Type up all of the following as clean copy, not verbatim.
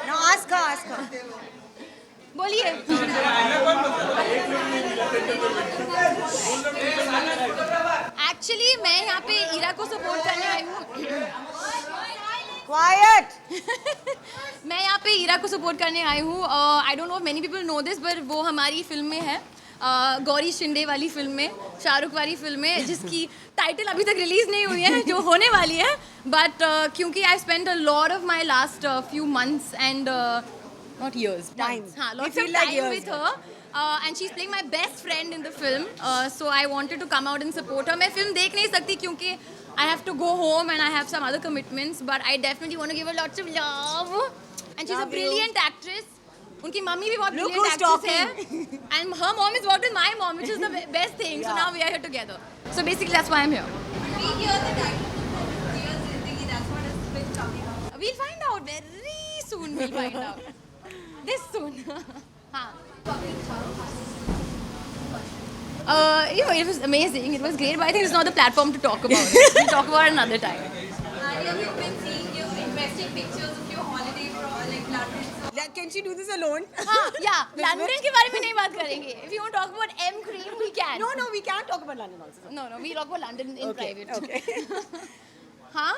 Now ask her. बोलिए. Actually मैं यहाँ पे ईरा को सपोर्ट करने आई हूँ. Quiet. मैं यहाँ पे ईरा को सपोर्ट करने आई हूँ. आई don't know many people know this, but वो हमारी फिल्म में है, गौरी शिंदे वाली फिल्म में, शाहरुख वाली फिल्म में, जिसकी टाइटल अभी तक रिलीज नहीं हुई है, जो होने वाली है. बट क्योंकि I spend a lot of my last few months and not years, months. Lots of time with her. And she's playing my best friend in the film. So I wanted to come out and support her. मैं film देख नहीं सकती क्योंकि I have to go home and I have some other commitments. But I definitely want to give her lots of love. And she's a brilliant actress. उनकी mummy भी बहुत brilliant actress है. And her mom is worked with my mom, which is the best thing. So now we are here together. So basically that's why I'm here. We hear the title, Dear Zindagi. That's what it's been coming up. We'll find out very soon. We'll find out. This soon. हाँ. It was amazing. It was great, but I think it's not the platform to talk about it. We'll talk about it another time. Alia, we've been seeing you investing pictures of your holiday for like London. Can she do this alone? हाँ, yeah. London के बारे में नहीं बात करेंगे. If you want to talk about M cream, we can. No, we can't talk about London also. No, we talk about London in private. Okay. हाँ.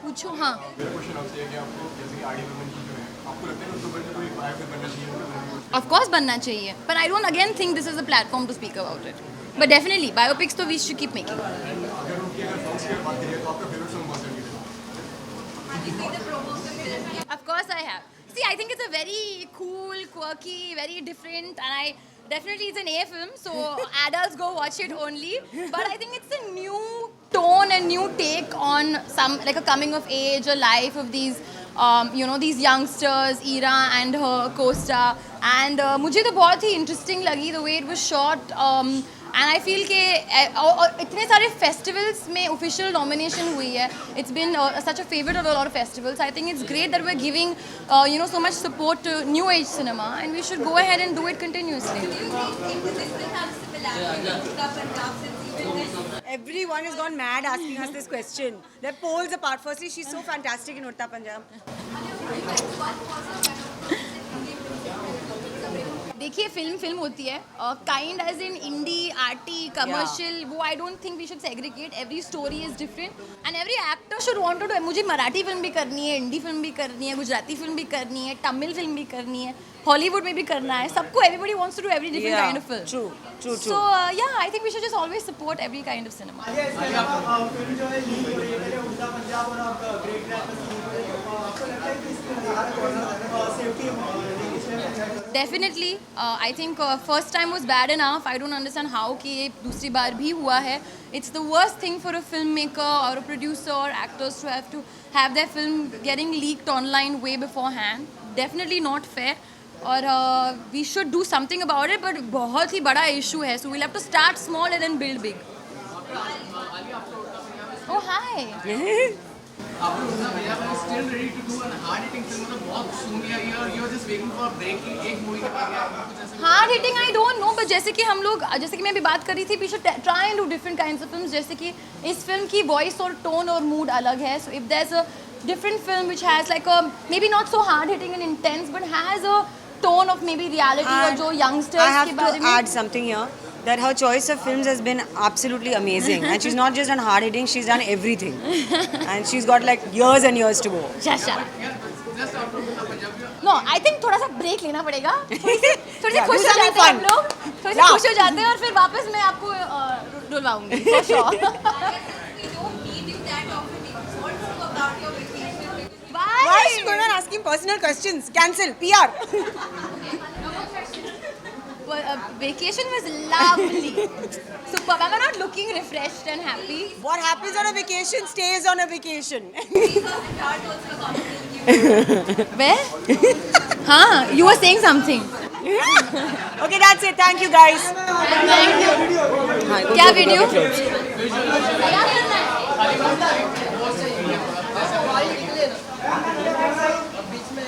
पूछो हाँ. मेरा क्वेश्चन आपसे है कि आपको जैसे कि आलिया भट्ट की जो है, आपको लगता है उसको बच्चे कोई बायोपिक बनना चाहिए? Of course बनना चाहिए, but I don't again think this is a platform to speak about it. But definitely biopics तो we should keep making. अगर उनकी songs की बात करें तो आपका फेवरेट सॉन्ग कौन सा है? Have you seen the promo of the film? Of course I have. See, I think it's a very cool, quirky, very different, and I definitely it's an A film, so adults go watch it only. But I think it's a new tone and new take on some like a coming of age, a life of these, these youngsters, Ira and her co-star. And मुझे तो बहुत ही interesting लगी the way it was shot. And I feel कि इतने सारे festivals में official nomination हुई है. It's been such a favorite of a lot of festivals. I think it's great that we're giving so much support to new age cinema, and we should go ahead and do it continuously. Do you think this will have similarities with Cup and Cup since even this? Everyone has gone mad asking us this question. They're poles apart. Firstly, she's so fantastic in Urta Punjab. देखिए फिल्म होती है kind as in indie arty commercial वो I don't think we should segregate every story is different and every actor should want to मुझे Marathi film भी करनी है Hindi film भी करनी है गुजराती फिल्म भी करनी है तमिल फिल्म भी करनी है हॉलीवुड में भी करना है सबको everybody wants to do every different kind of film True. So yeah I think we should just always support every kind of cinema film जो है लीक हो रही है पहले उड़ता पंजाब और अब ग्रेट ग्रैंड आपको लगता है कि इसमें safety definitely I think first time was bad enough I don't understand how कि ये दूसरी बार भी हुआ है it's the worst thing for a film maker और अ प्रोड्यूसर और actors to have their film getting leaked online way beforehand definitely not fair और we should do something about it but बहुत ही बड़ा issue है so we'll have to start small and then build big oh hi आप लोग ना भैया मैं still ready to do an hard hitting film मतलब बहुत सुन लिया ये you are just waiting for break एक मूवी के बाद या कुछ ऐसे hard hitting I don't know but जैसे कि हम लोग जैसे कि मैं भी बात कर रही थी we should try and do different kinds of films जैसे कि इस फिल्म की वॉइस और टोन और मूड अलग है so if there is a different film which has like a maybe not so hard hitting and intense but has a tone of maybe reality or जो youngsters के बारे में I have to add something here that her choice of films has been absolutely amazing and she's not just done hard hitting she's done everything and she's got like years and years to go. Shah no I think थोड़ा सा break लेना पड़ेगा थोड़ी सी खुश हो जाते हैं हम लोग थोड़ी सी खुश हो जाते हैं और फिर वापस मैं आपको डुलवाऊंगी for sure. We don't need you that often. What's about your vacation? Why is she going on asking personal questions? Cancel. PR. Vacation was lovely. Superb. I'm not looking refreshed and happy. What happens on a vacation stays on a vacation. Where? हाँ, you were saying something. Okay, that's it. Thank you guys. Thank you. क्या video? क्या करना है? बीच में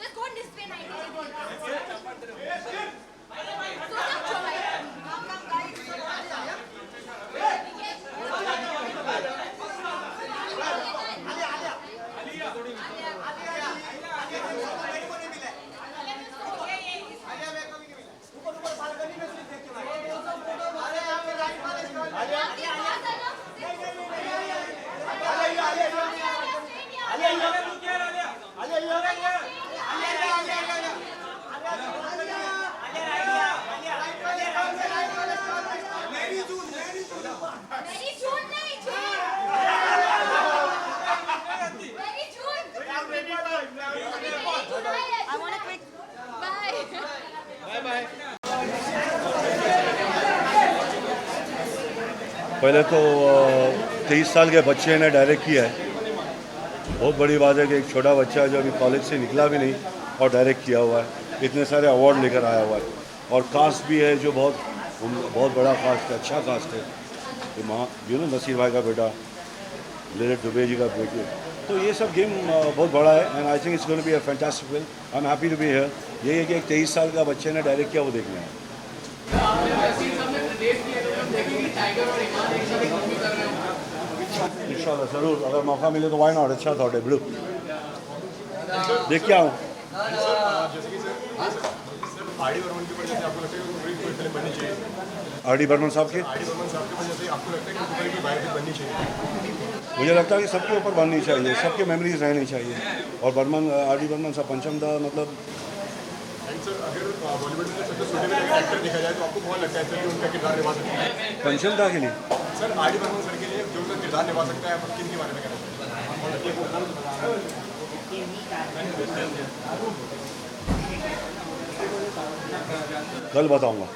Just go and display 90 So just try. Come, guys. Very soon, nahi, Very soon. I want a quick. Bye. पहले तो 23 साल के बच्चे ने डायरेक्ट किया है। बहुत बड़ी बात है कि एक छोटा बच्चा जो अभी कॉलेज से निकला भी नहीं और डायरेक्ट किया हुआ है, इतने सारे अवार्ड लेकर आया हुआ है। और कास्ट भी है जो बहुत बड़ा कास्ट है, अच्छा कास्ट है। ये नसीर भाई का बेटा, लिरिट दुबे जी का बेटे, तो ये सब गेम बहुत बड़ा है। And I think it's going to be a fantastic film. I am happy to be here. ये है कि एक 23 साल का बच्चे ने डायरेक्ट किया, वो देखना है। इंशाल्लाह ज़रूर, अगर मौका मिले तो वाई नॉट। अच्छा थॉट है, ब्लू देख के आऊँ। आर डी बर्मन के ऊपर जैसे आपको लगता है कि कोई फिल्म बननी चाहिए? आर डी बर्मन साहब के आर डी बर्मन साहब के ऊपर जैसे आपको लगता है कि कोई की बायोपिक बननी चाहिए? मुझे लगता है कि सबके ऊपर बननी चाहिए, सबके मेमोरीज रहनी चाहिए। और बर्मन, आर डी बर्मन साहब पंचम दा मतलब। एंड सर, अगर बॉलीवुड में सबसे सुटेबल एक्टर देखा जाए तो आपको कौन लगता है सर कि उनका किरदार निभा सकता है? पंचम दा के लिए sir, R D Burman sir के लिए जो उनका किरदार निभा सकता है, आप किन के बारे में कहना चाहते हैं? कल बताऊंगा।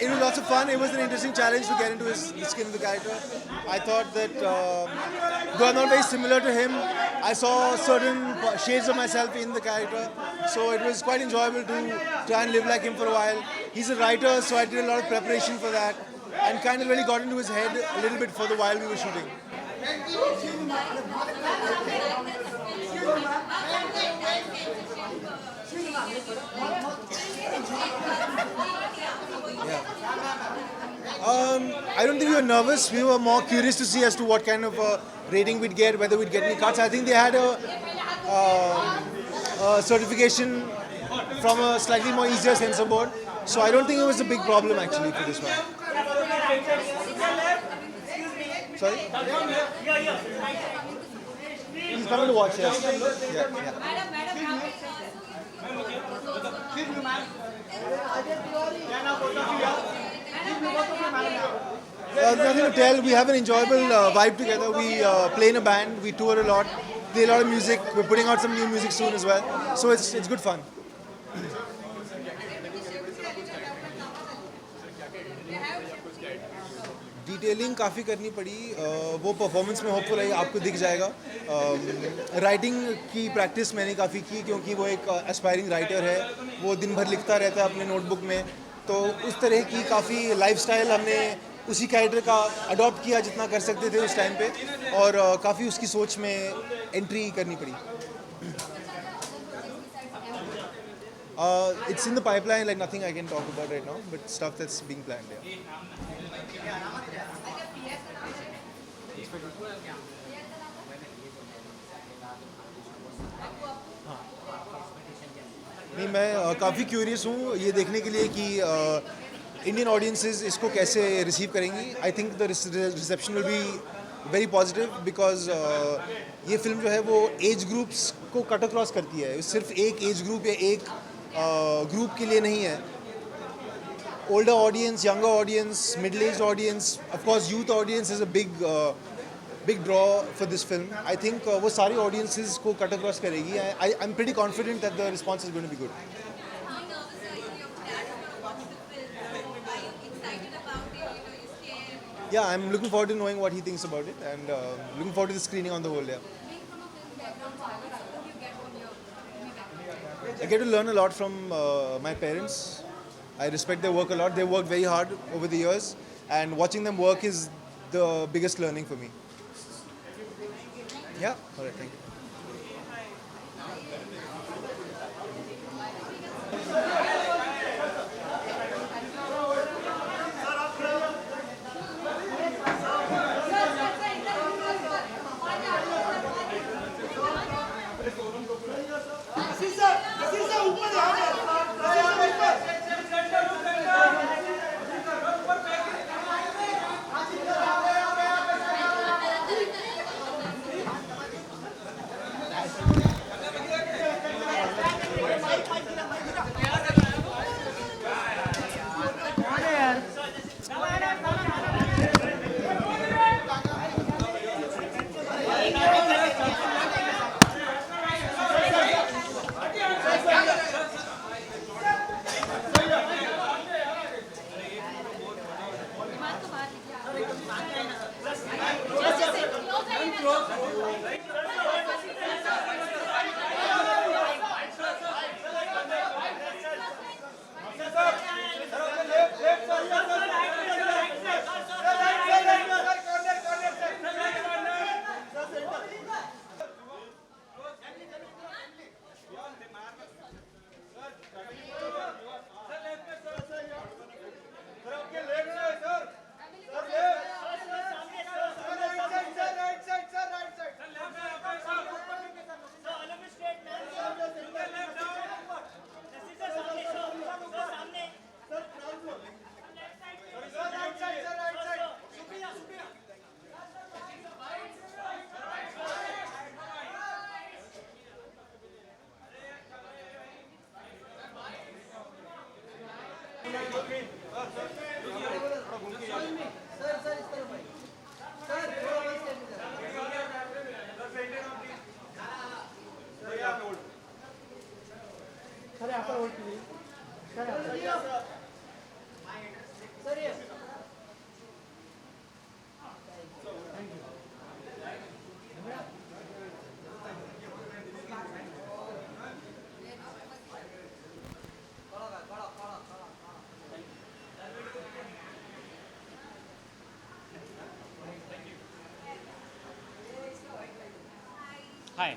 It was lots of fun. It was an interesting challenge to get into his skin of the character. I thought that though I'm not very similar to him, I saw certain shades of myself in the character. So it was quite enjoyable to try and live like him for a while. He's a writer, so I did a lot of preparation for that and kind of really got into his head a little bit for the while we were shooting. I don't think we were nervous. We were more curious to see as to what kind of rating we'd get, whether we'd get any cuts. I think they had a certification from a slightly more easier censor board. So I don't think it was a big problem actually for this one. Sorry? He's coming to watch, yes. Yeah. Nothing to tell. We have an enjoyable vibe together. We play in a band. We tour a lot. play a lot of music. We're putting out some new music soon as well. So it's good fun. Detailing काफ़ी करनी पड़ी वो performance में hopeful है आपको दिख जाएगा writing की प्रैक्टिस मैंने काफ़ी की क्योंकि वो एक एस्पायरिंग राइटर है वो दिन भर लिखता रहता है अपने नोटबुक में तो उस तरह की काफ़ी लाइफस्टाइल हमने उसी कैरेक्टर का अडॉप्ट किया जितना कर सकते थे उस टाइम पे और काफ़ी उसकी सोच में एंट्री करनी पड़ी It's in the pipeline, like nothing I can talk about right now, but stuff that's being planned. Yeah. नहीं मैं काफ़ी क्यूरियस हूँ ये देखने के लिए कि इंडियन ऑडियंसेस इसको कैसे रिसीव करेंगी I think the reception will be very positive because ये फिल्म जो है वो एज ग्रुप्स को कट अक्रॉस करती है सिर्फ एक एज ग्रुप या एक ग्रुप के लिए नहीं है older audience, younger audience, middle-aged audience, of course youth audience is a big draw for this film. I think वो सारी audiences को cut across करेगी. I'm pretty confident that the response is going to be good. How nervous are you? Your dad is going to watch the film. Are you excited about it? You know, you're scared? Yeah, I'm looking forward to knowing what he thinks about it and looking forward to the screening on the whole. Yeah. Being from a film background, what do you get from your movie background? I get to learn a lot from my parents. I respect their work a lot. They worked very hard over the years, and watching them work is the biggest learning for me. Yeah, all right, thank you. Hi.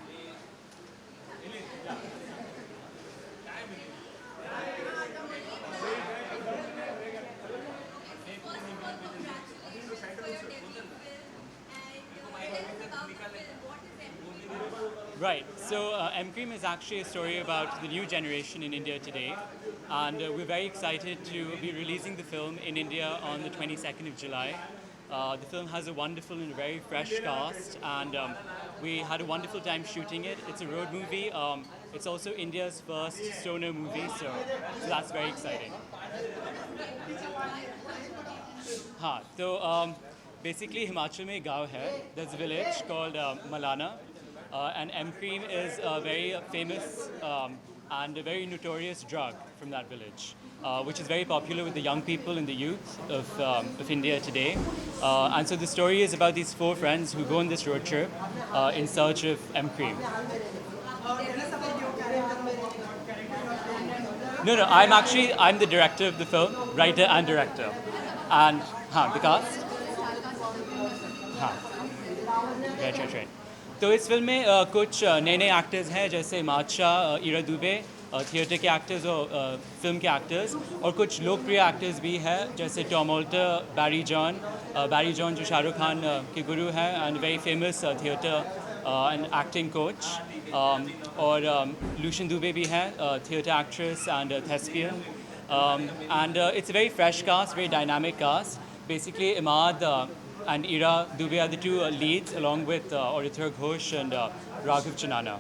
Right, so M-Cream is actually a story about the new generation in India today, and we're very excited to be releasing the film in India on the 22nd of July. The film has a wonderful and very fresh cast, and we had a wonderful time shooting it. It's a road movie. It's also India's first stoner movie, so that's very exciting. हाँ, तो basically Himachal में एक गाँव है. There's a village called Malana, And M cream is a very famous and a very notorious drug from that village, which is very popular with the young people and the youth of India today. And so the story is about these four friends who go on this road trip in search of M cream. No, no, I'm the director of the film, writer and director. And, the cast? हाँ, right. तो इस film में कुछ नए नए actors हैं जैसे Shah, Ira Dubey, theatre के एक्टर्स और फिल्म के एक्टर्स, और कुछ लोकप्रिय एक्टर्स भी हैं जैसे टॉम ऑल्टर, बैरी जॉन जो शाहरुख खान के गुरु हैं and very famous theatre and acting coach, और लूशन दुबे भी हैं, theatre actress and thespian. And it's a very fresh cast, very dynamic cast. Basically, Imad and Ira Dubey are the two leads, along with Aurithra Ghosh and Raghav Chanana.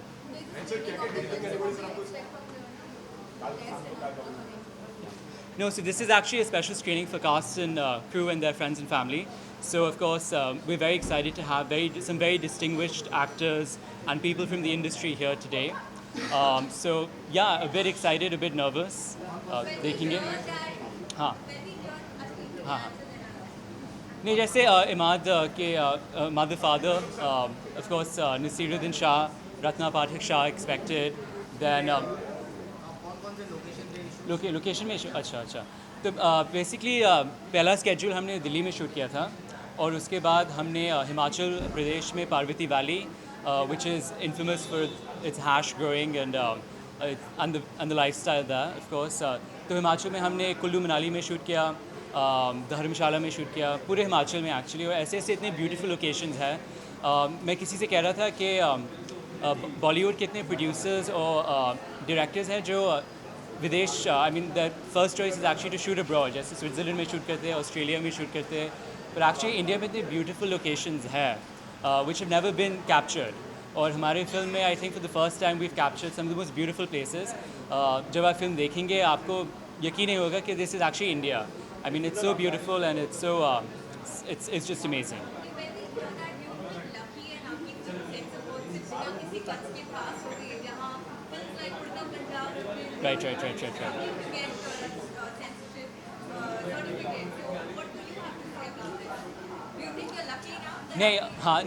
No, so this is actually a special screening for cast and crew and their friends and family. So, of course, we're very excited to have some very distinguished actors and people from the industry here today. So, yeah, a bit excited, a bit nervous. देखेंगे हाँ हाँ नहीं जैसे इमाद के mother father, of course Naseeruddin Shah, Ratna Pathak Shah expected, then location में अच्छा तो basically पहला स्केड्यूल हमने दिल्ली में शूट किया था और उसके बाद हमने हिमाचल प्रदेश में Parvati valley, which is infamous for its hash growing and the lifestyle there, of course. तो हिमाचल में हमने कुल्लू मनाली में शूट किया, धर्मशाला में शूट किया, पूरे हिमाचल में एक्चुअली, और ऐसे ऐसे इतने ब्यूटीफुल लोकेशंस हैं. मैं किसी से कह रहा था कि बॉलीवुड के इतने प्रोड्यूसर्स और डायरेक्टर्स हैं जो विदेश, I mean the first choice is actually to shoot abroad, जैसे स्विट्ज़रलैंड में शूट करते हैं, ऑस्ट्रेलिया में शूट करते हैं, पर एक्चुअली इंडिया में इतने ब्यूटीफुल लोकेशंस हैं which have never been captured. और हमारे फिल्म में I think for the first time we captured some of the most beautiful places. जब आप फिल्म देखेंगे आपको यकीन नहीं होगा कि this is actually India. I mean it's so beautiful and it's so it's just amazing. Right.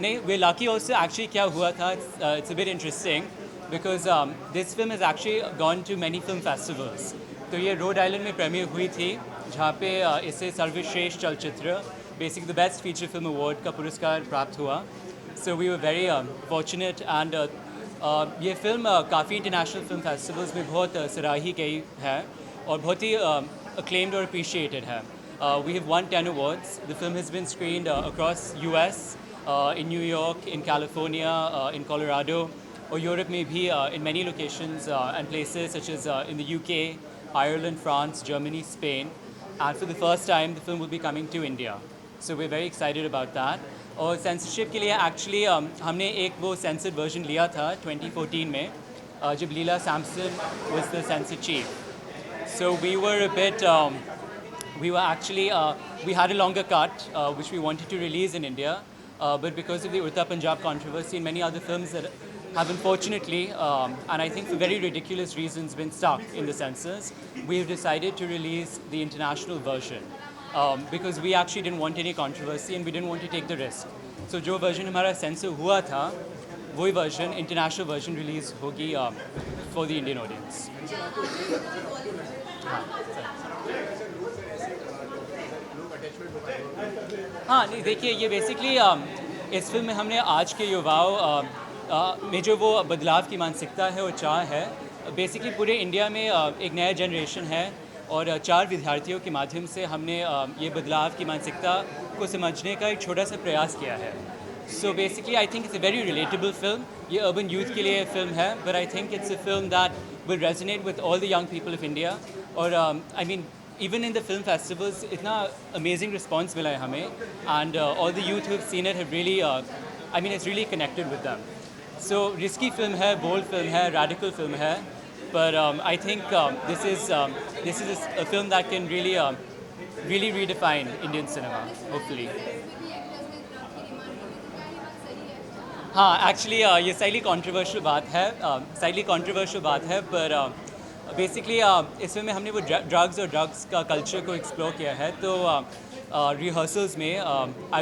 नहीं, we're lucky also. Actually क्या हुआ था, it's a bit interesting because this film has actually gone to many film festivals. तो ये Rhode Island में premiere हुई थी जहाँ पे इसे सर्वश्रेष्ठ चलचित्र, basically the best feature film award का पुरस्कार प्राप्त हुआ. So we were very fortunate and ये फिल्म काफ़ी इंटरनेशनल फिल्म फेस्टिवल्स में बहुत सराही गई है और बहुत ही acclaimed और appreciated है. We have won 10 awards. The film has been screened across US, in New York, in California, in Colorado, or Europe maybe in many locations and places such as in the UK, Ireland, France, Germany, Spain. And for the first time, the film will be coming to India. So we're very excited about that. और censorship के लिए actually हमने एक वो censored version लिया था 2014 में जब लीला Samson was the censor chief. So we were a bit, we had a longer cut which we wanted to release in India, but because of the Urta Punjab controversy and many other films that have unfortunately, and I think for very ridiculous reasons, been stuck in the censors, we have decided to release the international version. Because we actually didn't want any controversy and we didn't want to take the risk. So जो version हमारा censor हुआ था, वही version, international version release होगी for the Indian audience. हाँ नहीं देखिए ये बेसिकली इस फिल्म में हमने आज के युवाओं में जो वो बदलाव की मानसिकता है और चाह है, बेसिकली पूरे इंडिया में एक नया जनरेशन है और 4 विद्यार्थियों के माध्यम से हमने ये बदलाव की मानसिकता को समझने का एक छोटा सा प्रयास किया है. So basically I think it's a very relatable film. ये अर्बन यूथ के लिए फिल्म है, but I think it's a film that will resonate with all the young people of India. और I mean even in the film festivals इतना amazing response मिला है हमें, and all the youth have seen it have really, I mean it's really connected with them. So risky film है, bold film है, radical film है, but I think this is a film that can really redefine Indian cinema, hopefully. हाँ actually ये slightly controversial बात है पर basically इस film में हमने वो ड्रग्स और ड्रग्स का कल्चर को एक्सप्लोर किया है तो रिहर्सल्स में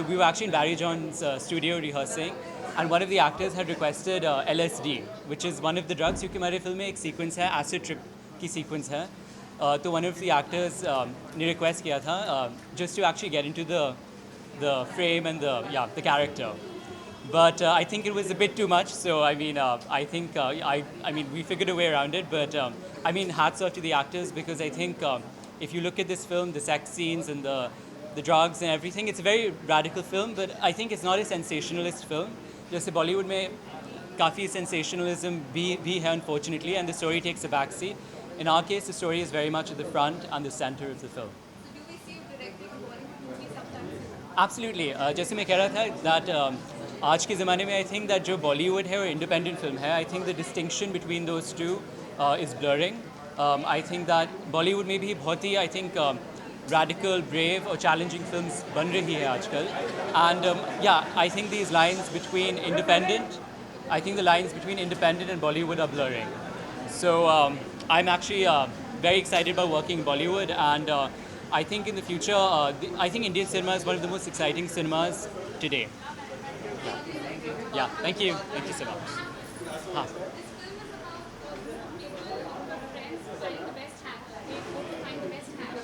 we were actually in Barry John's studio rehearsing and one of the actors had requested LSD which is one of the drugs क्योंकि हमारे फिल्म में एक सीक्वेंस है acid trip की सीक्वेंस है तो one of the actors ने request किया था just to actually get into the frame and the character. But I think it was a bit too much. So I mean, I mean, we figured a way around it. But I mean, hats off to the actors because I think if you look at this film, the sex scenes and the drugs and everything, it's a very radical film. But I think it's not a sensationalist film. जैसे Bollywood में काफ़ी sensationalism भी है unfortunately, and the story takes a backseat. In our case, the story is very much at the front and the center of the film. So do we see you directing a Bollywood movie sometime? Absolutely. जैसे मैं कह रहा था that आज के ज़माने में I think that जो Bollywood है और independent film है, I think the distinction between those two is blurring. I think that Bollywood में भी बहुत ही I think radical, brave और challenging films बन रही है आजकल. And yeah, I think these lines between independent, I think the lines between independent and Bollywood are blurring. So I'm actually very excited about working in Bollywood and I think in the future, I think Indian cinema is one of the most exciting cinemas today. Yeah, thank you so much. Huh. This film is about people, friends find the best hack. They go to find the best hack.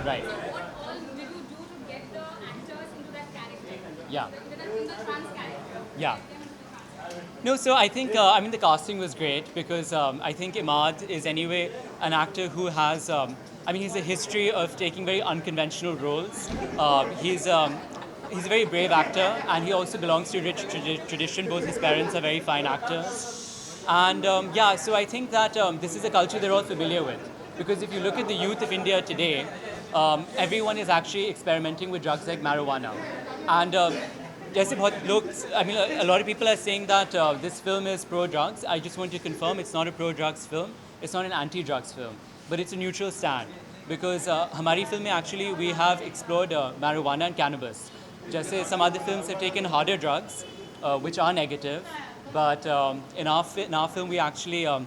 Right. What all did you do to get the actors into that character? Yeah. In the trans character. Yeah. No, so I think, I mean, the casting was great because I think Imad is anyway an actor who has, I mean, he's a history of taking very unconventional roles. He's a very brave actor and he also belongs to a rich tradition. Both his parents are very fine actors. And yeah, so I think that this is a culture they're all familiar with. Because if you look at the youth of India today, everyone is actually experimenting with drugs like marijuana. And जैसे बहुत लोग, I mean, a lot of people are saying that this film is pro-drugs. I just want to confirm it's not a pro-drugs film. It's not an anti-drugs film. But it's a neutral stand. Because हमारी film में actually we have explored marijuana and cannabis. जैसे some other films have taken harder drugs, which are negative. But in our film we actually are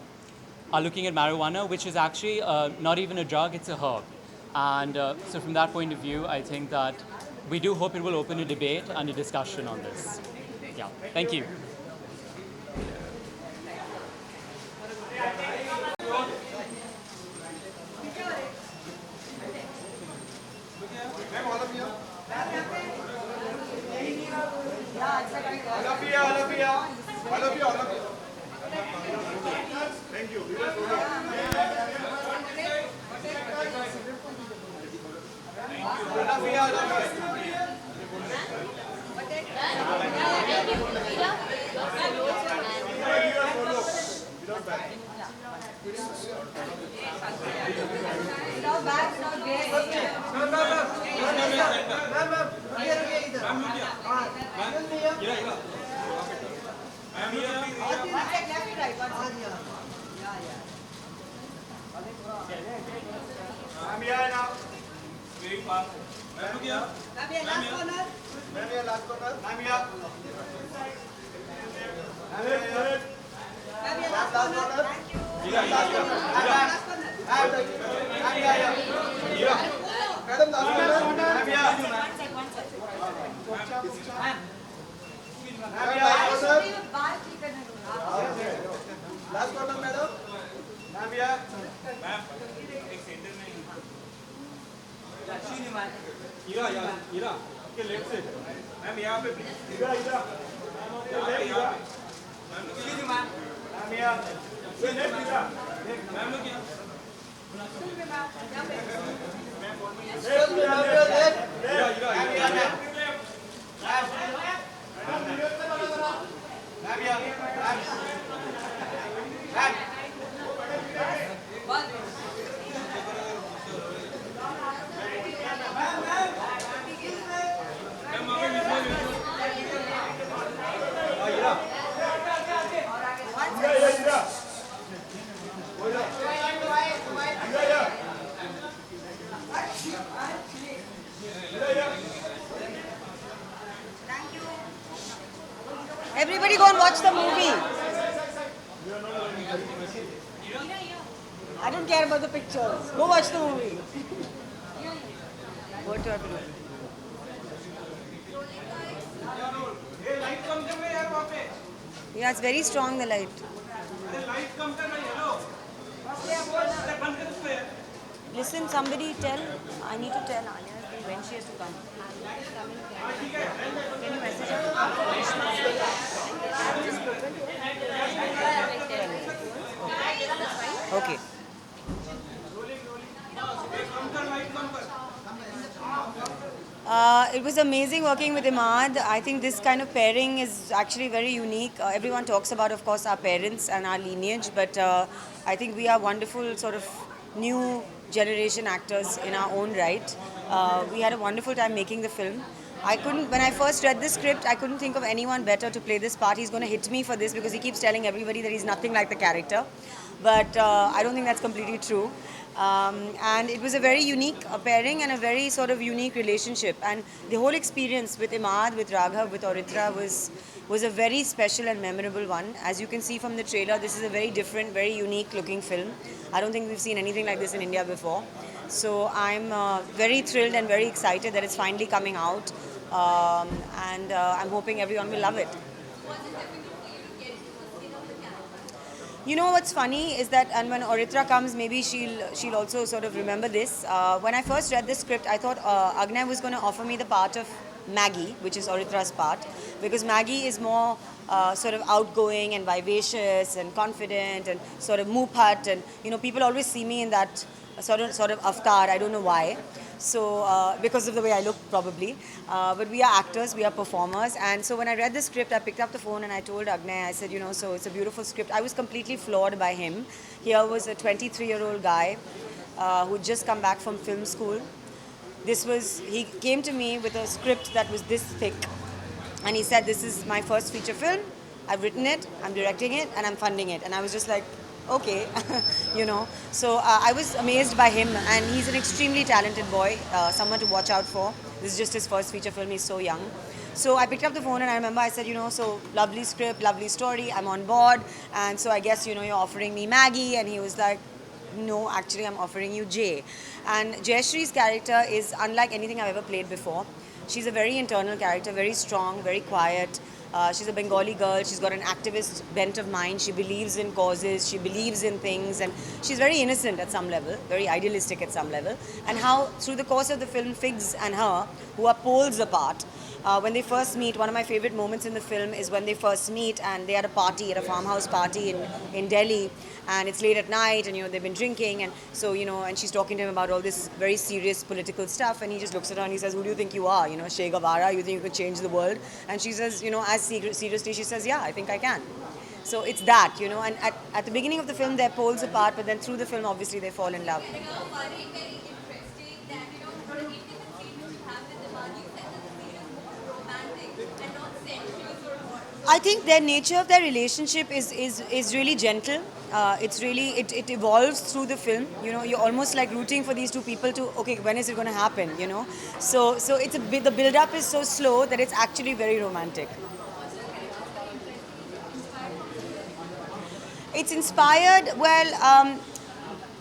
looking at marijuana, which is actually not even a drug, it's a herb. And so from that point of view, I think that we do hope it will open a debate and a discussion on this. Yeah, thank you. Everybody go and watch the I don't care about the pictures. Go watch the movie. What do I have to do? Yeah, it's very strong, the light. Listen, somebody tell, I need to tell Alia when she has to come. Can you message her? Okay. It was amazing working with Imad. I think this kind of pairing is actually very unique. Everyone talks about, of course, our parents and our lineage, but I think we are wonderful sort of new generation actors in our own right. We had a wonderful time making the film. When I first read the script, I couldn't think of anyone better to play this part. He's going to hit me for this because he keeps telling everybody that he's nothing like the character. But I don't think that's completely true. And it was a very unique pairing and a very sort of unique relationship. And the whole experience with Imad, with Raghav, with Oritra was a very special and memorable one. As you can see from the trailer, this is a very different, very unique looking film. I don't think we've seen anything like this in India before. So I'm very thrilled and very excited that it's finally coming out. And I'm hoping everyone will love it. You know what's funny is that, and when Oritra comes, maybe she'll also sort of remember this. When I first read the script, I thought Agnay was going to offer me the part of Maggie, which is Oritra's part, because Maggie is more sort of outgoing and vivacious and confident and sort of Bhatt, and people always see me in that sort of avatar. I don't know why. So because of the way I look, probably. But we are actors, we are performers. And so when I read the script, I picked up the phone and I told Agnay, I said, so it's a beautiful script. I was completely floored by him. Here was a 23-year-old guy who'd just come back from film school. He came to me with a script that was this thick. And he said, this is my first feature film. I've written it, I'm directing it, and I'm funding it. And I was just like, okay, So I was amazed by him, and he's an extremely talented boy, someone to watch out for. This is just his first feature film, he's so young. So I picked up the phone and I remember I said, so lovely script, lovely story, I'm on board. And so I guess, you're offering me Maggie. And he was like, no, actually I'm offering you Jay. And Jayashree's character is unlike anything I've ever played before. She's a very internal character, very strong, very quiet. She's a Bengali girl. She's got an activist bent of mind. She believes in causes. She believes in things. And she's very innocent at some level, very idealistic at some level. And how, through the course of the film, Figs and her, who are poles apart, when they first meet, one of my favorite moments in the film is when they first meet and they had a party, at a farmhouse party in Delhi. And it's late at night and, they've been drinking. And so, and she's talking to him about all this very serious political stuff. And he just looks at her and he says, who do you think you are? Che Guevara, you think you could change the world? And she says, as seriously, she says, yeah, I think I can. So it's that, and at the beginning of the film, they're poles apart. But then through the film, obviously, they fall in love. Very interesting that, the intimate scene which you have with the man, you said that the scene is more romantic and not sensuous or more. I think the nature of their relationship is really gentle. It evolves through the film. You're almost like rooting for these two people to, okay, when is it going to happen? So it's the build up is so slow that it's actually very romantic. It's inspired. Well,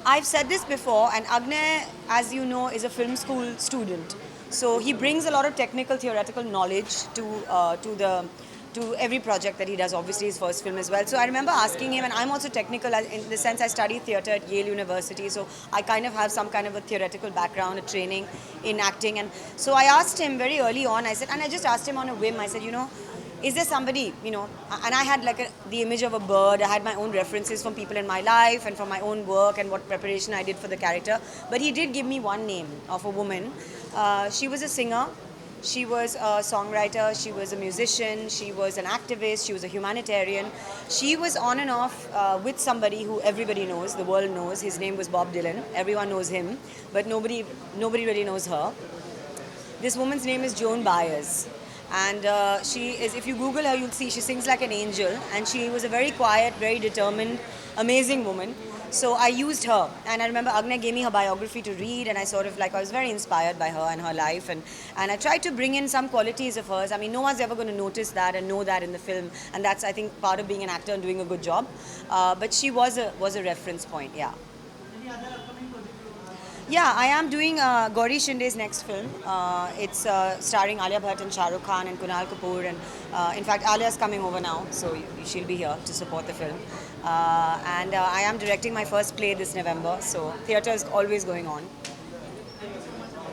I've said this before, and Agnay, as you know, is a film school student. So he brings a lot of technical, theoretical knowledge to every project that he does, obviously his first film as well. So I remember asking him, and I'm also technical in the sense I studied theatre at Yale University, so I kind of have some kind of a theoretical background, a training in acting. And so I asked him very early on, I just asked him on a whim, I said, is there somebody, and I had the image of a bird, I had my own references from people in my life and from my own work and what preparation I did for the character. But he did give me one name of a woman. She was a singer. She was a songwriter, she was a musician, she was an activist, she was a humanitarian. She was on and off with somebody who everybody knows, the world knows. His name was Bob Dylan. Everyone knows him, but nobody really knows her. This woman's name is Joan Baez. And she is, if you Google her, you'll see she sings like an angel. And she was a very quiet, very determined, amazing woman. So I used her, and I remember Agnay gave me her biography to read, and I was very inspired by her and her life, and I tried to bring in some qualities of hers. I mean, no one's ever going to notice that and know that in the film, and that's, I think, part of being an actor and doing a good job. But she was a reference point, yeah. Yeah, I am doing Gauri Shinde's next film. It's starring Alia Bhatt and Shah Rukh Khan and Kunal Kapoor. And in fact, Alia is coming over now, so she'll be here to support the film. And I am directing my first play this November, so theatre is always going on.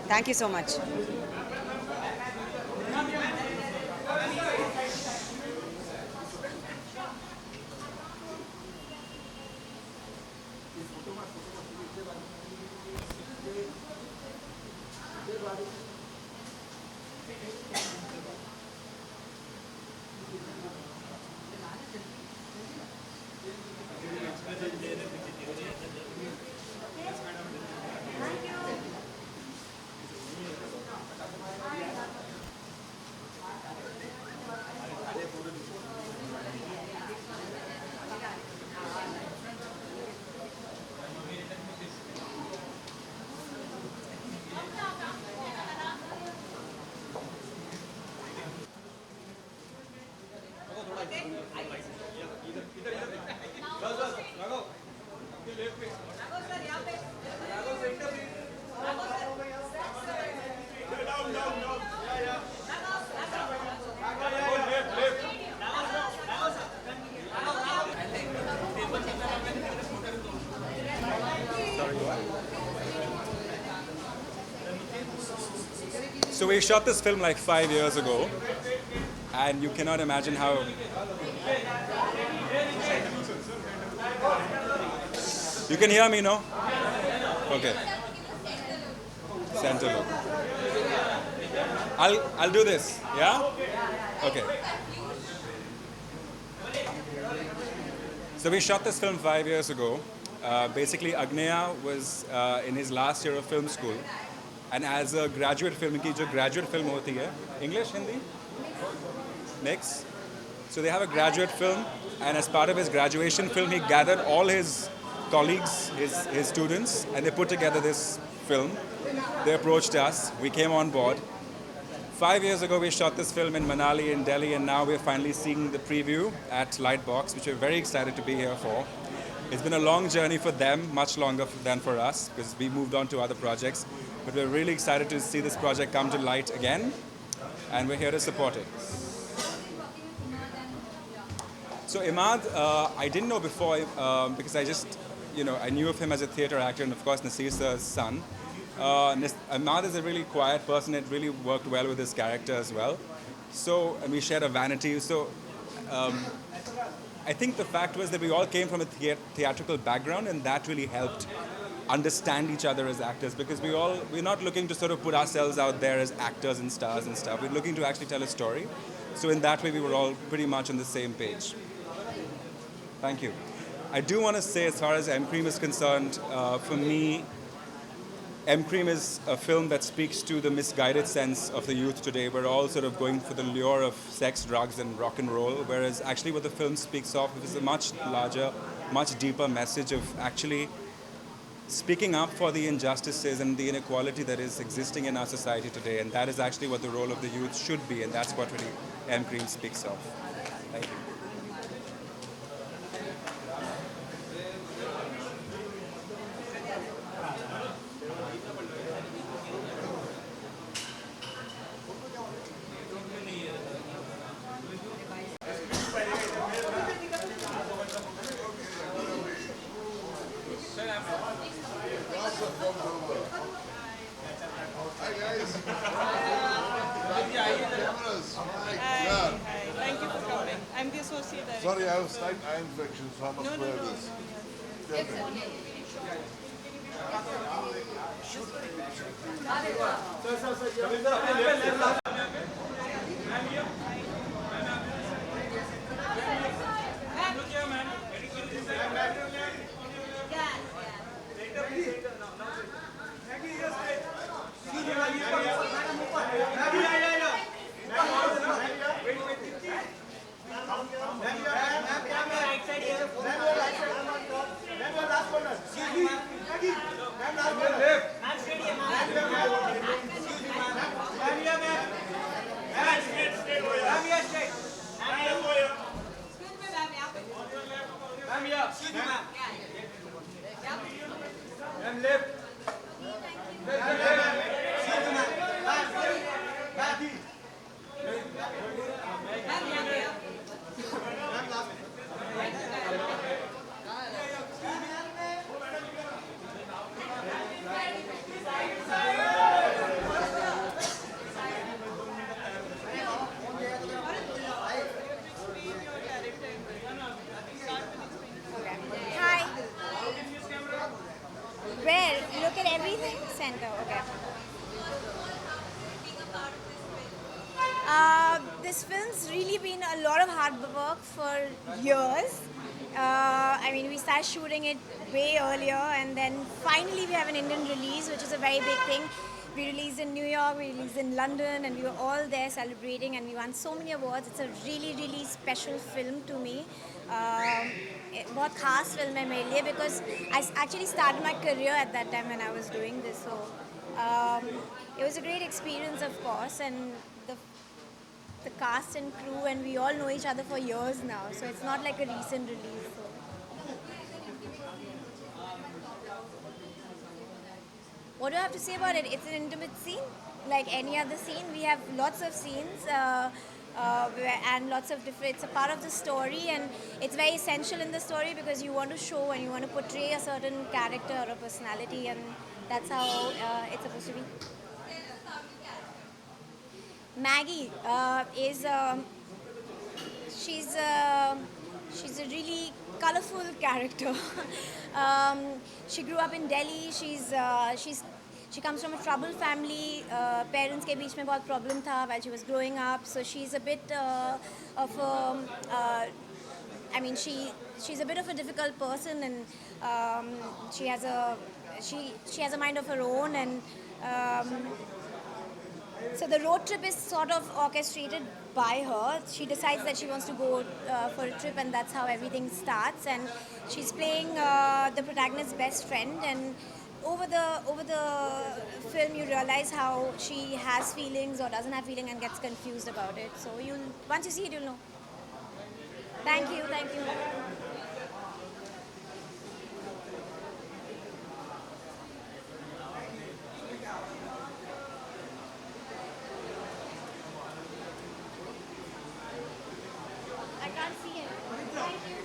Thank you so much. So we shot this film like 5 years ago, and you cannot imagine how. You can hear me, no? Okay. Center look. I'll do this. Yeah? Okay. So we shot this film 5 years ago. Basically, Agneya was in his last year of film school. And as a graduate film, इनकी जो graduate film होती है, English, Hindi, mix. So they have a graduate film, and as part of his graduation film, he gathered all his colleagues, his students, and they put together this film. They approached us. We came on board. 5 years ago, we shot this film in Manali, in Delhi, and now we're finally seeing the preview at Lightbox, which we're very excited to be here for. It's been a long journey for them, much longer than for us, because we moved on to other projects. But we're really excited to see this project come to light again, and we're here to support it. So Imad, I didn't know before because I just, I knew of him as a theatre actor, and of course Naseer sir's son. Imad is a really quiet person. It really worked well with his character as well. So, and we shared a vanity. So, I think the fact was that we all came from a theatrical background, and that really helped understand each other as actors, because we're not looking to sort of put ourselves out there as actors and stars and stuff. We're looking to actually tell a story. So in that way, we were all pretty much on the same page. Thank you. I do want to say, as far as M Cream is concerned, for me, M Cream is a film that speaks to the misguided sense of the youth today. We're all sort of going for the lure of sex, drugs, and rock and roll, whereas actually what the film speaks of is a much larger, much deeper message of actually speaking up for the injustices and the inequality that is existing in our society today. And that is actually what the role of the youth should be, and that's what really M Cream speaks of. Thank you. Thank you for coming. I'm the associate director. Sorry, I have slight eye infection, so I must wear this. center. Okay. This film's really been a lot of hard work for years. I mean, we started shooting it way earlier, and then finally we have an Indian release, which is a very big thing. We released in New York, we released in London, and we were all there celebrating, and we won so many awards. It's a really, really special film to me. बहुत खास film है मेरे लिए because I actually started my career at that time when I was doing this. So it was a great experience, of course, and the cast and crew, and we all know each other for years now. So it's not like a recent release. So. What do I have to say about it? It's an intimate scene, like any other scene. We have lots of scenes and lots of different. It's a part of the story, and it's very essential in the story because you want to show and you want to portray a certain character or a personality, and that's how it's supposed to be. Maggie is she's a really colorful character. She grew up in Delhi. She comes from a troubled family. Parents के बीच में बहुत problem था while she was growing up. So she's a bit of a I mean she's a bit of a difficult person, and she has a mind of her own, and so the road trip is sort of orchestrated by her. She decides that she wants to go for a trip, and that's how everything starts. And she's playing the protagonist's best friend. And over the film, you realize how she has feelings or doesn't have feelings and gets confused about it. So once you see it, you'll know. Thank you. I can't see him. Thank you.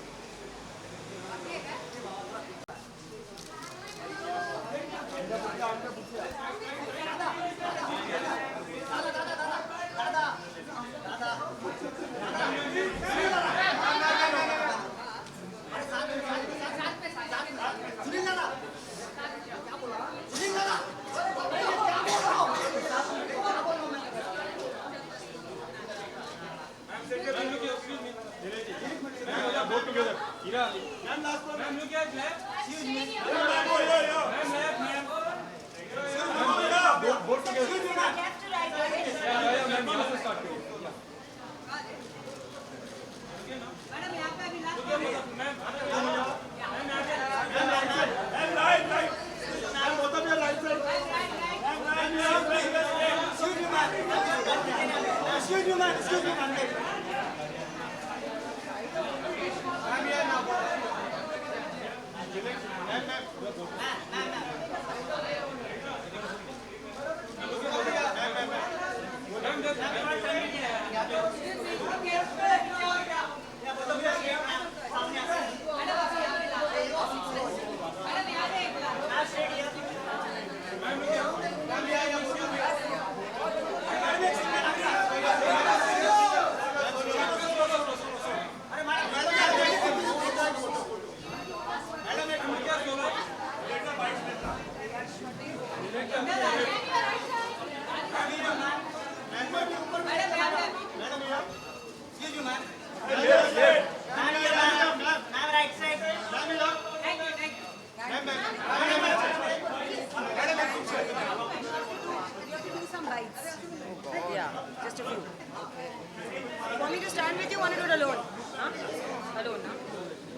Yeah, just a few. You want me to stand with you? Want to do it alone? Huh? Alone, huh?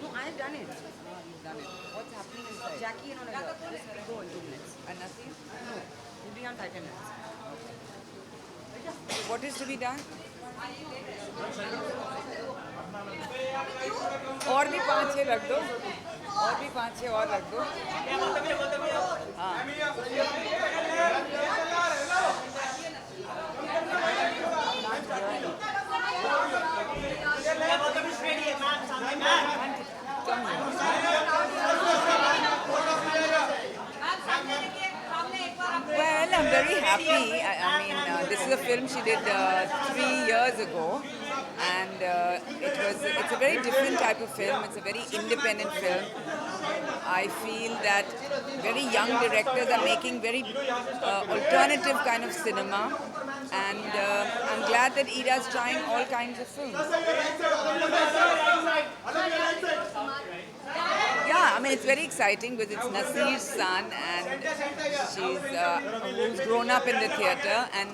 No, I've done it. You've done it. What's happening inside? Jackie and Alia. Just go in 2 minutes. And Nasir? No. You'll be on 5 minutes. Okay. What is to be done? और भी 5-6 रख दो और भी 5-6 और रख दो हाँ Well, I'm very happy. I mean, this is a film she did 3 years ago, and it's a very different type of film. It's a very independent film. I feel that very young directors are making very alternative kind of cinema, and I'm glad that Ira's trying all kinds of films. Yeah, I mean it's very exciting because it's Naseer's son, and who's grown up in the theatre, and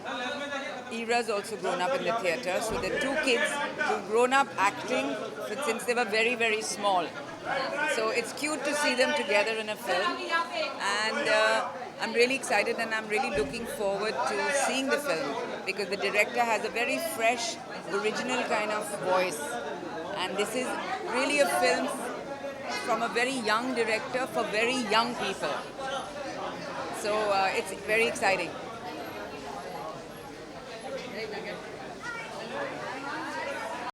Ira's also grown up in the theatre. So the two kids who've grown up acting since they were very, very small. So it's cute to see them together in a film, and I'm really excited, and I'm really looking forward to seeing the film because the director has a very fresh, original kind of voice, and this is really a film from a very young director for very young people. So it's very exciting.